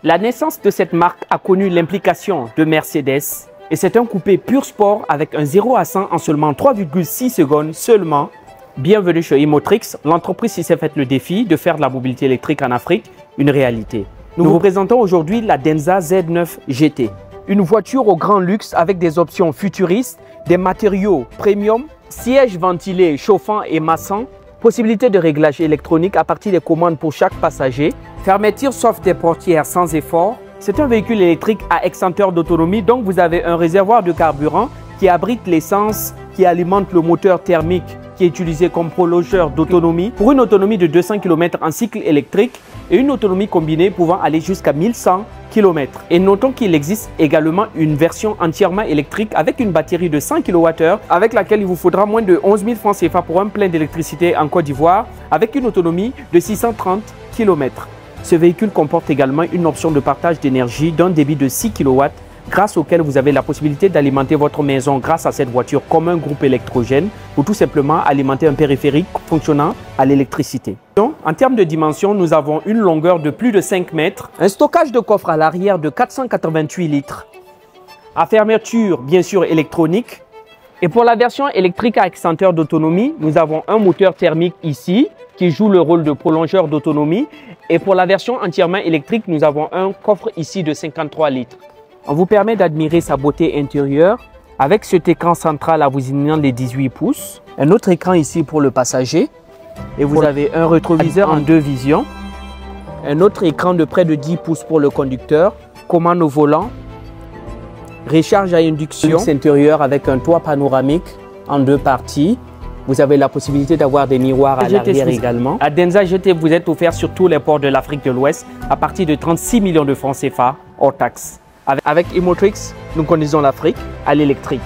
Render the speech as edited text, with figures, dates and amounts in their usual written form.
La naissance de cette marque a connu l'implication de Mercedes et c'est un coupé pur sport avec un 0 à 100 en seulement 3,6 secondes seulement. Bienvenue chez Imotrix, l'entreprise qui s'est faite le défi de faire de la mobilité électrique en Afrique une réalité. Nous vous présentons aujourd'hui la Denza Z9 GT. Une voiture au grand luxe avec des options futuristes, des matériaux premium, sièges ventilés, chauffants et massants, possibilité de réglage électronique à partir des commandes pour chaque passager, fermeture sauf des portières sans effort. C'est un véhicule électrique à extincteur d'autonomie, donc vous avez un réservoir de carburant qui abrite l'essence qui alimente le moteur thermique qui est utilisé comme prolongeur d'autonomie pour une autonomie de 200 km en cycle électrique et une autonomie combinée pouvant aller jusqu'à 1100 km. Et notons qu'il existe également une version entièrement électrique avec une batterie de 100 kWh avec laquelle il vous faudra moins de 11 000 francs CFA pour un plein d'électricité en Côte d'Ivoire avec une autonomie de 630 km. Ce véhicule comporte également une option de partage d'énergie d'un débit de 6 kW grâce auquel vous avez la possibilité d'alimenter votre maison grâce à cette voiture comme un groupe électrogène ou tout simplement alimenter un périphérique fonctionnant à l'électricité. En termes de dimension, nous avons une longueur de plus de 5 mètres, un stockage de coffre à l'arrière de 488 litres, à fermeture bien sûr électronique. Et pour la version électrique à extincteur d'autonomie, nous avons un moteur thermique ici qui joue le rôle de prolongeur d'autonomie. Et pour la version entièrement électrique, nous avons un coffre ici de 53 litres. On vous permet d'admirer sa beauté intérieure avec cet écran central avoisinant les 18 pouces. Un autre écran ici pour le passager. Et vous avez un rétroviseur en 2 visions. Un autre écran de près de 10 pouces pour le conducteur. Commande au volant. Recharge à induction. Luxe intérieur avec un toit panoramique en 2 parties. Vous avez la possibilité d'avoir des miroirs à l'arrière également. La Denza GT vous est offert sur tous les ports de l'Afrique de l'Ouest à partir de 36 millions de francs CFA hors taxes. Avec Imotrix, nous conduisons l'Afrique à l'électrique.